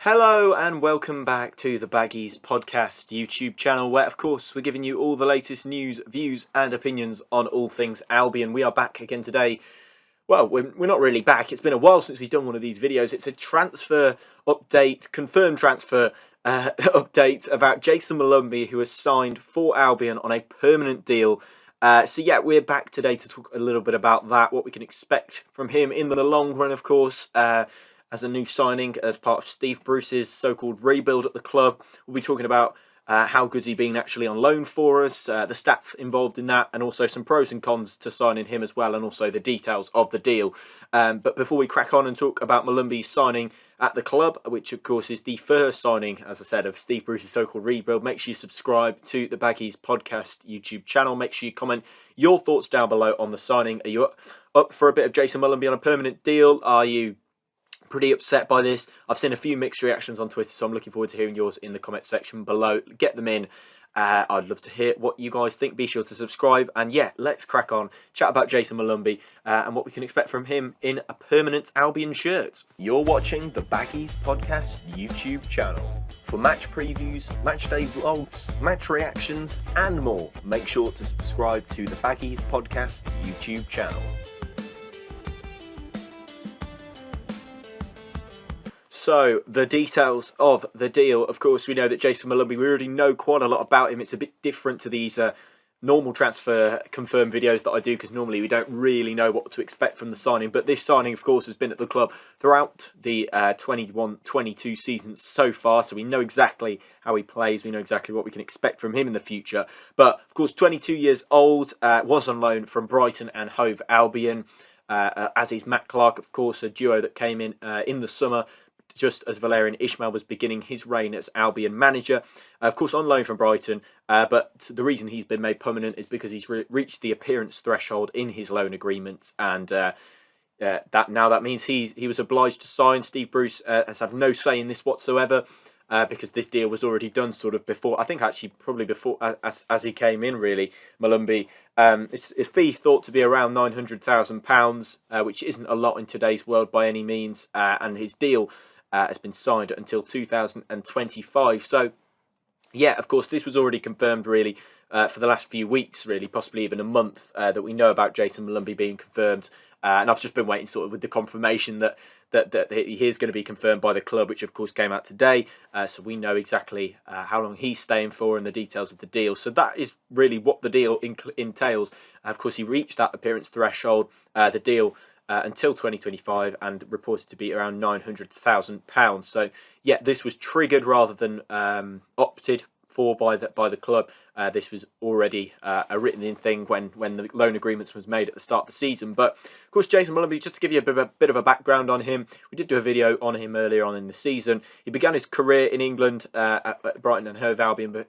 Hello and welcome back to the Baggies Podcast YouTube channel, where of course we're giving you all the latest news, views and opinions on all things Albion. We are back again today. Well, we're not really back. It's been a while since we've done one of these videos. It's a transfer update, confirmed transfer update about Jayson Molumby, who has signed for Albion on a permanent deal. So yeah, we're back today to talk a little bit about that, what we can expect from him in the long run, of course. As a new signing, as part of Steve Bruce's so-called rebuild at the club. We'll be talking about how good's he been actually on loan for us, the stats involved in that, and also some pros and cons to signing him as well, and also the details of the deal. But before we crack on and talk about Molumby's signing at the club, which of course is the first signing, as I said, of Steve Bruce's so-called rebuild, make sure you subscribe to the Baggies Podcast YouTube channel. Make sure you comment your thoughts down below on the signing. Are you up for a bit of Jayson Molumby on a permanent deal? Are you pretty upset by this? I've seen a few mixed reactions on Twitter, so I'm looking forward to hearing yours in the comment section below. Get them in. I'd love to hear what you guys think. Be sure to subscribe. And yeah, let's crack on. Chat about Jayson Molumby and what we can expect from him in a permanent Albion shirt. You're watching the Baggies Podcast YouTube channel. For match previews, match day vlogs, match reactions and more, make sure to subscribe to the Baggies Podcast YouTube channel. So, the details of the deal. Of course, we know that Jayson Molumby, we already know quite a lot about him. It's a bit different to these normal transfer confirmed videos that I do, because normally we don't really know what to expect from the signing. But this signing, of course, has been at the club throughout the 21-22 season so far. So we know exactly how he plays. We know exactly what we can expect from him in the future. But, of course, 22 years old, was on loan from Brighton and Hove Albion. As is Matt Clark, of course, a duo that came in the summer, just as Valérien Ismaël was beginning his reign as Albion manager. Of course, on loan from Brighton, but the reason he's been made permanent is because he's reached the appearance threshold in his loan agreement, and that means he was obliged to sign. Steve Bruce has had no say in this whatsoever, because this deal was already done sort of before, I think actually probably before, as he came in really, Molumby. His fee thought to be around £900,000, which isn't a lot in today's world by any means, and his deal has been signed until 2025. So, yeah, of course, this was already confirmed, really, for the last few weeks, really, possibly even a month, that we know about Jayson Molumby being confirmed. And I've just been waiting sort of with the confirmation that he is going to be confirmed by the club, which, of course, came out today. So we know exactly how long he's staying for and the details of the deal. So that is really what the deal entails. Of course, he reached that appearance threshold, the deal, until 2025, and reported to be around £900,000. So yeah, this was triggered rather than opted for by the club. This was already a written-in thing when the loan agreements was made at the start of the season. But of course, Jayson Molumby, just to give you a bit of a background on him, we did do a video on him earlier on in the season. He began his career in England at Brighton and Hove Albion, but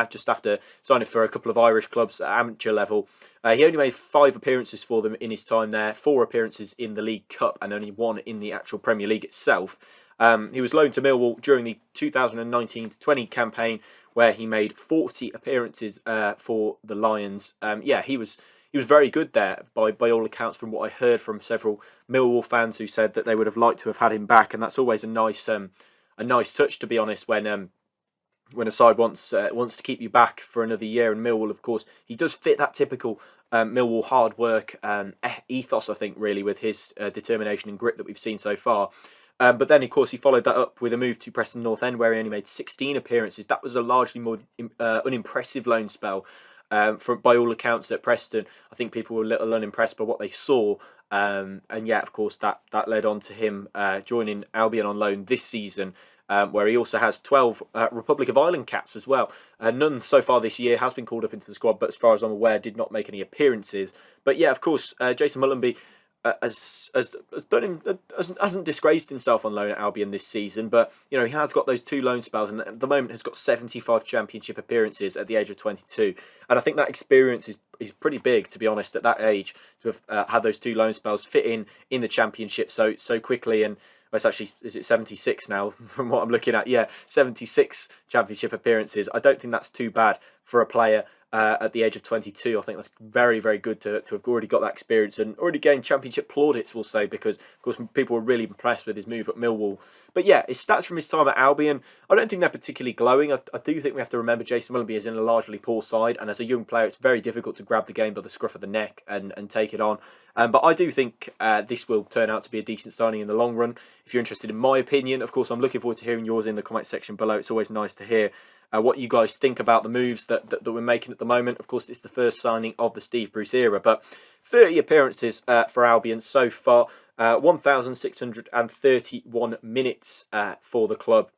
just after signing for a couple of Irish clubs at amateur level. He only made 5 appearances for them in his time there, 4 appearances in the League Cup and only 1 in the actual Premier League itself. He was loaned to Millwall during the 2019-20 campaign, where he made 40 appearances for the Lions. Yeah, he was very good there by all accounts, from what I heard from several Millwall fans who said that they would have liked to have had him back, and that's always a nice touch, to be honest, when a side wants to keep you back for another year. And Millwall, of course, he does fit that typical Millwall hard work ethos, I think, really, with his determination and grit that we've seen so far. But then, of course, he followed that up with a move to Preston North End, where he only made 16 appearances. That was a largely more unimpressive loan spell, by all accounts, at Preston. I think people were a little unimpressed by what they saw. And yeah, of course, that led on to him joining Albion on loan this season, where he also has 12 Republic of Ireland caps as well. None so far this year, has been called up into the squad, but as far as I'm aware, did not make any appearances. But yeah, of course, Jayson Molumby hasn't disgraced himself on loan at Albion this season, but you know, he has got those 2 loan spells, and at the moment has got 75 Championship appearances at the age of 22. And I think that experience is pretty big, to be honest, at that age, to have had those 2 loan spells fit in the Championship so quickly. And it's actually, is it 76 now from what I'm looking at? Yeah, 76 Championship appearances. I don't think that's too bad for a player at the age of 22. I think that's very, very good to have already got that experience and already gained Championship plaudits, we'll say, because, of course, people were really impressed with his move at Millwall But yeah, his stats from his time at Albion, I don't think they're particularly glowing. I do think we have to remember Jayson Molumby is in a largely poor side, and as a young player, it's very difficult to grab the game by the scruff of the neck and take it on. But I do think this will turn out to be a decent signing in the long run. If you're interested in my opinion, of course, I'm looking forward to hearing yours in the comment section below. It's always nice to hear what you guys think about the moves that we're making at the moment. Of course, it's the first signing of the Steve Bruce era, but 30 appearances for Albion so far, 1,631 minutes for the club.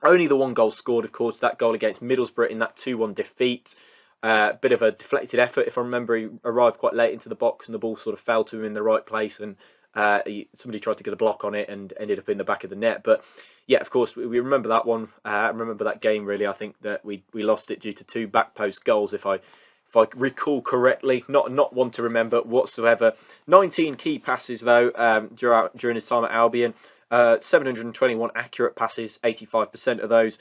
Only the one goal scored, of course, that goal against Middlesbrough in that 2-1 defeat. Bit of a deflected effort, if I remember. He arrived quite late into the box and the ball sort of fell to him in the right place, and somebody tried to get a block on it and ended up in the back of the net. But yeah, of course, we remember that one. I remember that game, really. I think that we lost it due to 2 back post goals, if I recall correctly. Not one to remember whatsoever. 19 key passes, though, during his time at Albion. 721 accurate passes, 85% of those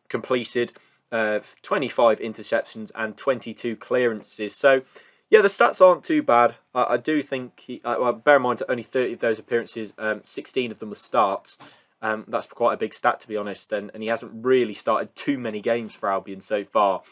completed. 25 interceptions and 22 clearances. So, yeah, the stats aren't too bad. I do think, bear in mind that only 30 of those appearances, 16 of them were starts. That's quite a big stat, to be honest, and he hasn't really started too many games for Albion so far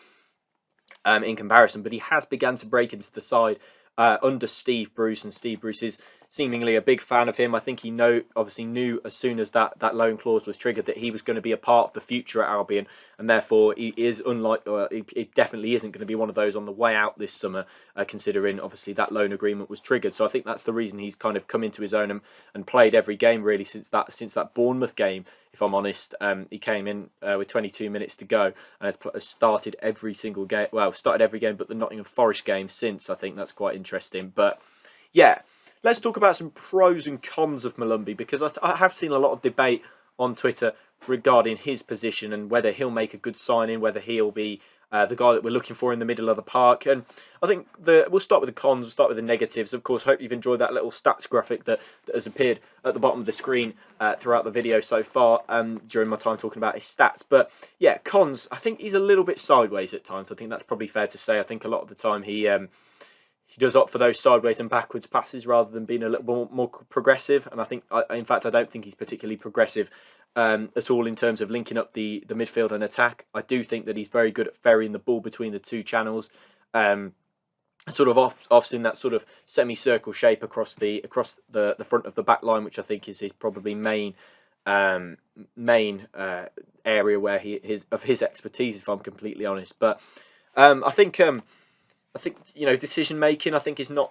in comparison, but he has begun to break into the side under Steve Bruce, and Steve Bruce is seemingly a big fan of him. I think he obviously knew as soon as that loan clause was triggered that he was going to be a part of the future at Albion, and therefore he is he definitely isn't going to be one of those on the way out this summer, considering obviously that loan agreement was triggered. So I think that's the reason he's kind of come into his own and played every game really since that Bournemouth game. If I'm honest, he came in with 22 minutes to go and has started every single game. Well, started every game but the Nottingham Forest game since. I think that's quite interesting. But yeah, let's talk about some pros and cons of Molumby, because I have seen a lot of debate on Twitter regarding his position and whether he'll make a good signing, whether he'll be the guy that we're looking for in the middle of the park. And I think we'll start with the cons, we'll start with the negatives. Of course, hope you've enjoyed that little stats graphic that has appeared at the bottom of the screen throughout the video so far during my time talking about his stats. But yeah, cons, I think he's a little bit sideways at times. I think that's probably fair to say. I think a lot of the time he does opt for those sideways and backwards passes rather than being a little more progressive. And I think, in fact, I don't think he's particularly progressive at all in terms of linking up the midfield and attack. I do think that he's very good at ferrying the ball between the two channels, sort of often that sort of semicircle shape across the front of the back line, which I think is his probably main area where his expertise, if I'm completely honest. But I think decision making, I think, is not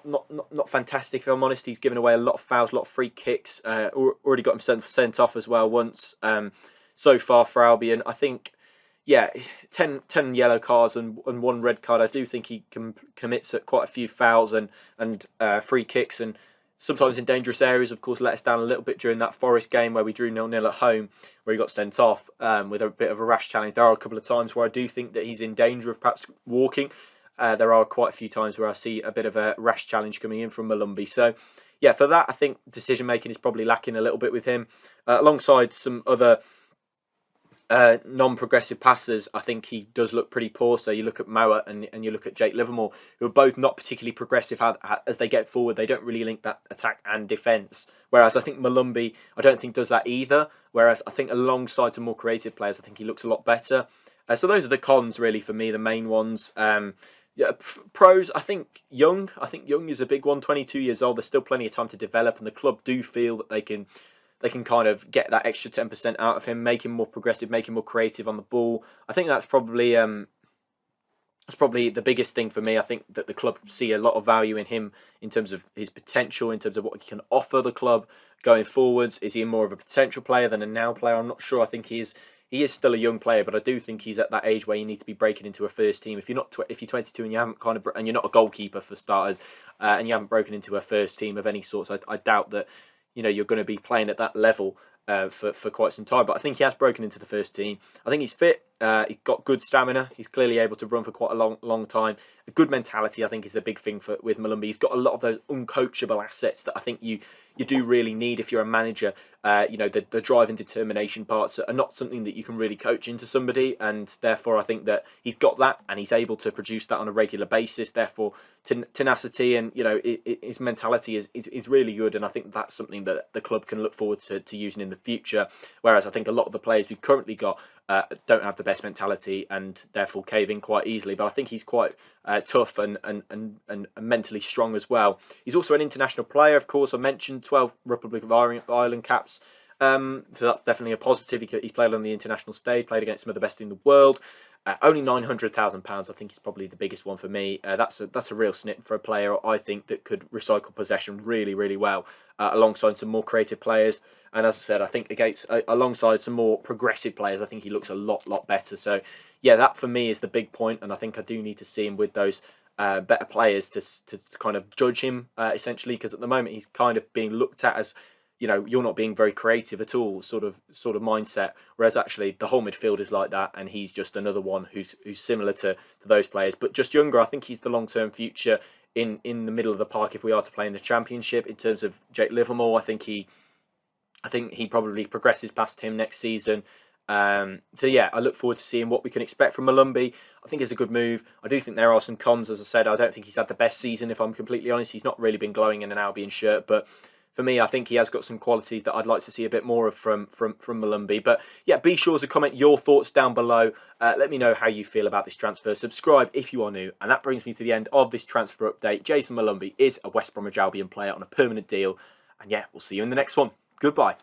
fantastic. If I'm honest, he's given away a lot of fouls, a lot of free kicks. Already got himself sent off as well once so far for Albion. I think, yeah, 10 yellow cards and 1 red card. I do think he commits at quite a few fouls and free kicks, and sometimes in dangerous areas. Of course, let us down a little bit during that Forest game where we drew 0-0 at home, where he got sent off with a bit of a rash challenge. There are a couple of times where I do think that he's in danger of perhaps walking. There are quite a few times where I see a bit of a rash challenge coming in from Molumby. So, yeah, for that, I think decision-making is probably lacking a little bit with him. Alongside some other non-progressive passers, I think he does look pretty poor. So you look at Mowat and you look at Jake Livermore, who are both not particularly progressive as they get forward. They don't really link that attack and defence. Whereas I think Molumby, I don't think does that either. Whereas I think alongside some more creative players, I think he looks a lot better. So those are the cons, really, for me, the main ones. Yeah, pros, I think Young is a big one. 22 years old, there's still plenty of time to develop, and the club do feel that they can kind of get that extra 10% out of him, make him more progressive, make him more creative on the ball. I think that's probably the biggest thing for me. I think that the club see a lot of value in him in terms of his potential, in terms of what he can offer the club going forwards. Is he more of a potential player than a now player? I'm not sure. I think he is still a young player, but I do think he's at that age where you need to be breaking into a first team. If you're 22 and you haven't and you're not a goalkeeper for starters, and you haven't broken into a first team of any sort, so I doubt that you're going to be playing at that level for quite some time. But I think he has broken into the first team. I think he's fit. He's got good stamina. He's clearly able to run for quite a long time. A good mentality, I think, is the big thing with Molumby. He's got a lot of those uncoachable assets that I think you do really need if you're a manager. The drive and determination parts are not something that you can really coach into somebody, and therefore I think that he's got that and he's able to produce that on a regular basis. Therefore, tenacity and his mentality is really good, and I think that's something that the club can look forward to using in the future. Whereas I think a lot of the players we've currently got don't have the best mentality and therefore cave in quite easily. But I think he's quite tough and mentally strong as well. He's also an international player, of course. I mentioned 12 Republic of Ireland caps. So that's definitely a positive. He's played on the international stage, played against some of the best in the world. Only £900,000, I think, is probably the biggest one for me. That's a real snip for a player, I think, that could recycle possession really, really well, alongside some more creative players. And as I said, I think alongside some more progressive players, I think he looks a lot better. So, yeah, that for me is the big point, and I think I do need to see him with those better players to kind of judge him, essentially, because at the moment he's kind of being looked at as, you're not being very creative at all, sort of mindset. Whereas actually the whole midfield is like that, and he's just another one who's similar to those players, but just younger. I think he's the long-term future in the middle of the park if we are to play in the Championship. In terms of Jake Livermore, I think he probably progresses past him next season. So yeah, I look forward to seeing what we can expect from Molumby. I think it's a good move. I do think there are some cons, as I said. I don't think he's had the best season, if I'm completely honest. He's not really been glowing in an Albion shirt, but for me, I think he has got some qualities that I'd like to see a bit more of from Molumby. But yeah, be sure to comment your thoughts down below. Let me know how you feel about this transfer. Subscribe if you are new. And that brings me to the end of this transfer update. Jayson Molumby is a West Bromwich Albion player on a permanent deal. And yeah, we'll see you in the next one. Goodbye.